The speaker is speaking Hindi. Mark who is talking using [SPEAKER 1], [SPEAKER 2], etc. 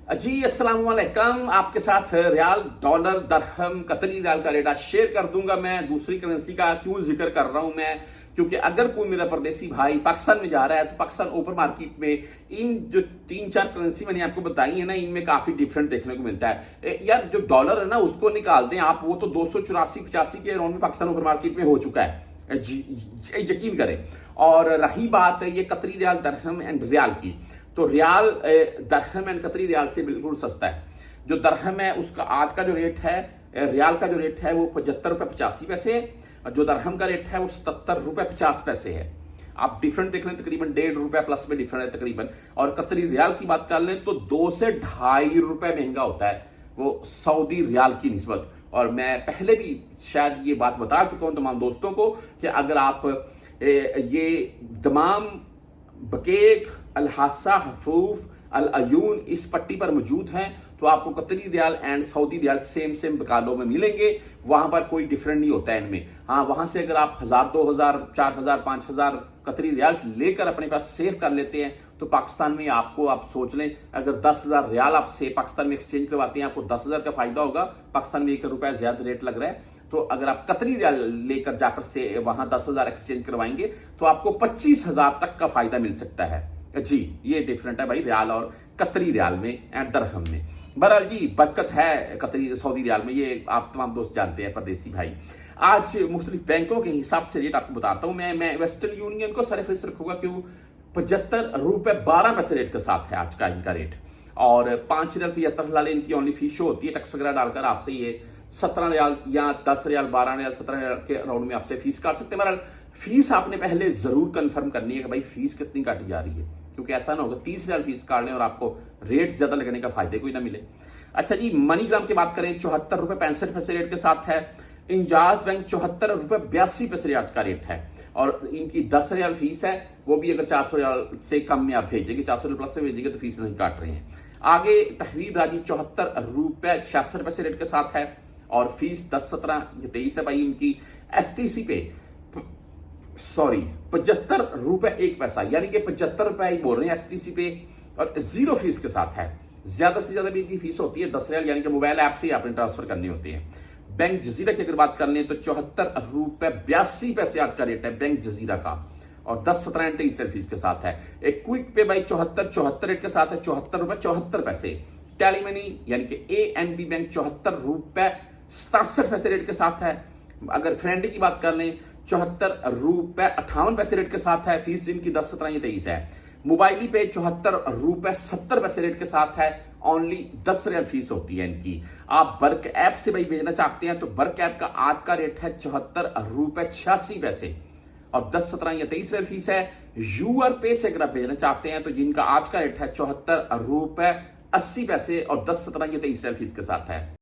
[SPEAKER 1] जी अस्सलाम वालेकुम। आपके साथ रियाल, डॉलर, दरहम, कतरी रियाल का रेट आज शेयर कर दूंगा। मैं दूसरी करेंसी का क्यों जिक्र कर रहा हूं मैं, क्योंकि अगर कोई मेरा परदेसी भाई पाकिस्तान में जा रहा है तो पाकिस्तान ओपन मार्केट में इन जो 3-4 करेंसी मैंने आपको बताई है ना, इनमें काफी डिफरेंट देखने को मिलता है। यार जो डॉलर है ना उसको निकाल दें आप, वो तो 284-85 के अराउंड में पाकिस्तान ओपन मार्केट में हो चुका है। यकीन करें। और रही बात ये कतरी रियाल, दरहम एंड रियाल की, तो रियाल दरहम एंड कतरी रियाल से बिल्कुल सस्ता है। जो दरहम है उसका आज का जो रेट है, रियाल का जो रेट है वो 75 रुपए 85 पैसे है, और जो दरहम का रेट है वो 77 रुपए 50 पैसे है। आप डिफरेंट देख लें, तकरीबन 1.5 रुपए प्लस में डिफरेंट है तकरीबन। और कतरी रियाल की बात कर लें तो 2 से 2.5 रुपए महंगा होता है वो सऊदी रियाल की निस्बत। और मैं पहले भी शायद ये बात बता चुका हूं तमाम दोस्तों को कि अगर आप ये तमाम बकेक, अलहासा, हफूफ, अल अयून इस पट्टी पर मौजूद हैं तो आपको Qatari riyal and Saudi riyal same बकालों में मिलेंगे। वहां पर कोई डिफरेंट नहीं होता है इनमें। हाँ, वहां से अगर आप 1000, 2000, 4000, 5000 कतरी रियाल लेकर अपने पास सेव कर लेते हैं तो पाकिस्तान में आपको, आप सोच लें, अगर 10,000 रियाल आपसे पाकिस्तान में एक्सचेंज करवाते हैं आपको 10,000 का फायदा होगा। पाकिस्तान में 1 रुपया ज्यादा रेट लग रहा है, तो अगर आप कतरी रियाल लेकर जाकर से वहां 10,000 एक्सचेंज करवाएंगे तो आपको 25,000 तक का फायदा मिल सकता है। जी, ये डिफरेंट है भाई रियाल और कतरी रियाल में एंड दरहम में। बहरहाल जी, बरकत है कतरी सऊदी रियाल में, ये आप तमाम दोस्त जानते हैं परदेसी भाई। आज मुख्तलिफ बैंकों के हिसाब से रेट आपको बताता हूं। मैं वेस्टर्न यूनियन को सरफेस रखूंगा, क्यों 75 रुपए 12 पैसे रेट के साथ है आज का इनका रेट। और 5 रियाल 75 लाल इनकी ओनली फीस शो होती है, टैक्स वगैरह डालकर आपसे ये 17 रियाल या 10 रियाल, 12 रियाल, 17 रियाल के अराउंड में आपसे फीस काट सकते हैं। बहरहाल फीस आपने पहले जरूर कंफर्म करनी है कि भाई फीस कितनी काटी जा रही है, क्योंकि ऐसा ना होगा 30 रियाल फीस काट लें और आपको रेट ज्यादा लगने का फायदे कोई ना मिले। अच्छा जी, मनीग्राम की बात करें 74 रुपए 65 पैसे रेट के साथ है। इंजाज बैंक 74 रुपए 82 पैसे आज का रेट है, और इनकी 10 रियाल फीस है, वो भी अगर 400 रियाल से कम में आप भेजेंगे, 400 रियाल प्लस में भेजेंगे तो फीस नहीं काट रहे हैं। आगे तहरीर राजी 74 रुपए 66 पैसे रेट के साथ है, और फीस 10, 17, 23 है भाई इनकी। STC पे 75 रुपए 1 पैसा, यानी कि 75 रुपए ही बोल रहे हैं STC पे, और 0 फीस के साथ है। ज्यादा से ज्यादा भी इनकी फीस होती है 10 रियाल, यानी कि मोबाइल ऐप से आपने ट्रांसफर करनी होती है। बैंक जजीरा की अगर बात कर लें तो 74 रुपए 82 पैसे आज का रेट है बैंक जजीरा का, और 10, 17 एंड 23 फीस के साथ है। एक क्विक पे भाई 74 रेट के साथ है, 74 रुपए 74 पैसे। टेलीमनी यानी कि ANB बैंक 74 रुपए 67 पैसे रेट के साथ है। अगर फ्रेंडी की बात कर लें 74 रुपए 58 पैसे रेट के साथ है, फीस इनकी 10, 17 या 23 है। मोबाइली पे 74 रुपए 70 पैसे रेट के साथ है, ओनली 10 रियाल फीस होती है इनकी। आप बर्क ऐप से भाई भेजना चाहते हैं तो बर्क ऐप का आज का रेट है 74 रुपए 86 पैसे, और 10, 17 या 23 रियाल फीस है। यूआर पे से अगर आप भेजना चाहते हैं तो जिनका आज का रेट है 74 रुपए 80 पैसे, और 10, 17 या 23 रियाल फीस के साथ है।